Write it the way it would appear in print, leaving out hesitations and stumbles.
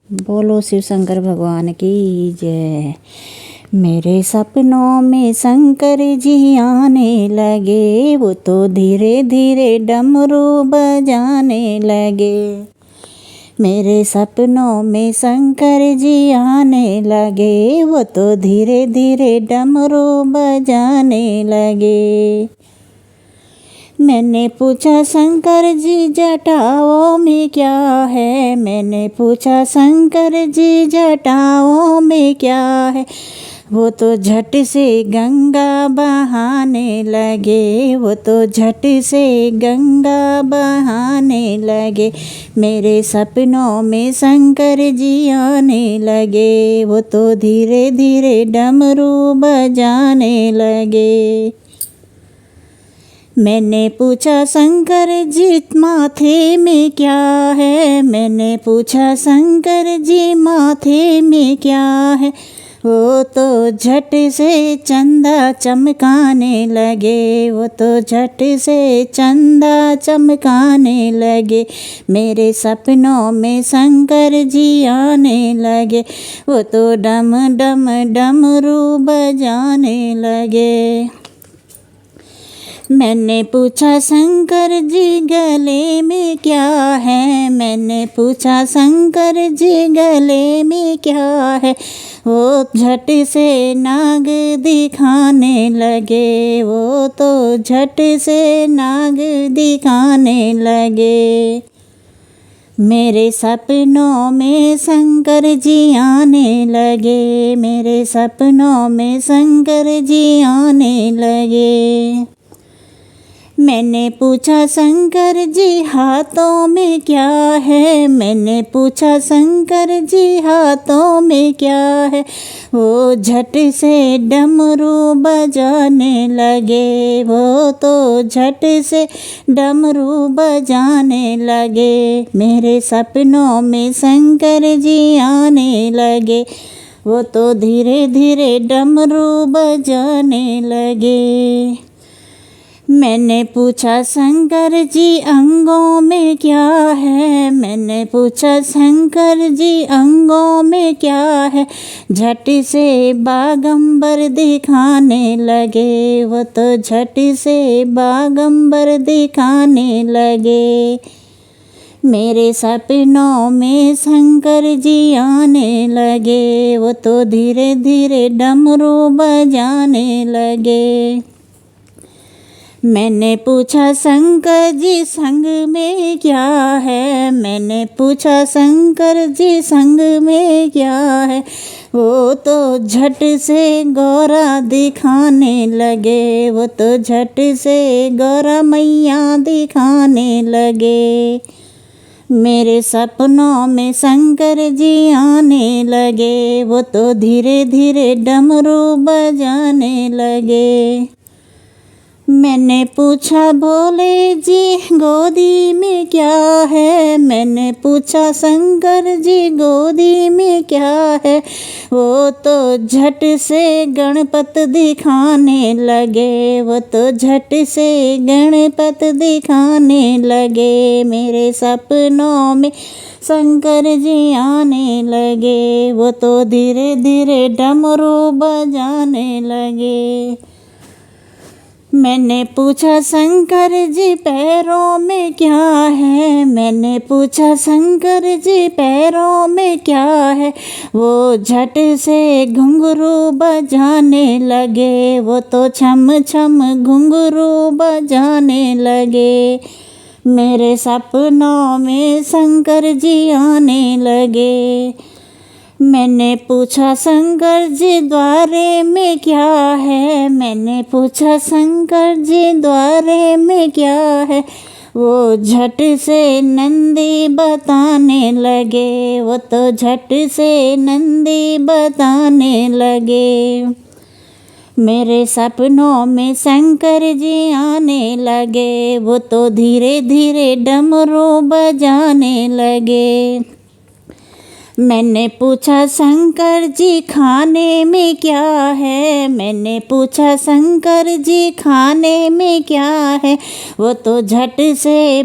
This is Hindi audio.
बोलो शिव शंकर भगवान की जय। मेरे सपनों में शंकर जी आने लगे, वो तो धीरे धीरे डमरू बजाने लगे। मेरे सपनों में शंकर जी आने लगे, वो तो धीरे धीरे डमरू बजाने लगे। मैंने पूछा शंकर जी जटाओं में क्या है, मैंने पूछा शंकर जी जटाओं में क्या है। वो तो झट से गंगा बहाने लगे, वो तो झट से गंगा बहाने लगे। मेरे सपनों में शंकर जी आने लगे, वो तो धीरे धीरे डमरू बजाने लगे। मैंने पूछा शंकर जी माथे में क्या है, मैंने पूछा शंकर जी माथे में क्या है। वो तो झट से चंदा चमकाने लगे, वो तो झट से चंदा चमकाने लगे। मेरे सपनों में शंकर जी आने लगे, वो तो डम डम डमरू बजाने लगे। मैंने पूछा शंकर जी गले में क्या है, मैंने पूछा शंकर जी गले में क्या है। वो झट से नाग दिखाने लगे, वो तो झट से नाग दिखाने लगे। मेरे सपनों में शंकर जी आने लगे, मेरे सपनों में शंकर जी आने लगे। मैंने पूछा शंकर जी हाथों में क्या है, मैंने पूछा शंकर जी हाथों में क्या है। वो झट से डमरू बजाने लगे, वो तो झट से डमरू बजाने लगे। मेरे सपनों में शंकर जी आने लगे, वो तो धीरे धीरे डमरू बजाने लगे। मैंने पूछा शंकर जी अंगों में क्या है, मैंने पूछा शंकर जी अंगों में क्या है। झट से बागंबर दिखाने लगे, वो तो झट से बागंबर दिखाने लगे। मेरे सपनों में शंकर जी आने लगे, वो तो धीरे धीरे डमरू बजाने लगे। मैंने पूछा शंकर जी संग में क्या है, मैंने पूछा शंकर जी संग में क्या है। वो तो झट से गौरा दिखाने लगे, वो तो झट से गौरा मैया दिखाने लगे। मेरे सपनों में शंकर जी आने लगे, वो तो धीरे धीरे डमरू बजाने लगे। मैंने पूछा भोले जी गोदी में क्या है, मैंने पूछा शंकर जी गोदी में क्या है। वो तो झट से गणपत दिखाने लगे, वो तो झट से गणपत दिखाने लगे। मेरे सपनों में शंकर जी आने लगे, वो तो धीरे धीरे डमरू बजाने लगे। मैंने पूछा शंकर जी पैरों में क्या है, मैंने पूछा शंकर जी पैरों में क्या है। वो झट से घुंघरू बजाने लगे, वो तो छम छम घुंघरू बजाने लगे। मेरे सपनों में शंकर जी आने लगे। मैंने पूछा शंकर जी द्वारे में क्या है, मैंने पूछा शंकर जी द्वारे में क्या है। वो झट से नंदी बताने लगे, वो तो झट से नंदी बताने लगे। मेरे सपनों में शंकर जी आने लगे, वो तो धीरे धीरे डमरू बजाने लगे। मैंने पूछा शंकर जी खाने में क्या है, मैंने पूछा शंकर जी खाने में क्या है। वो तो झट से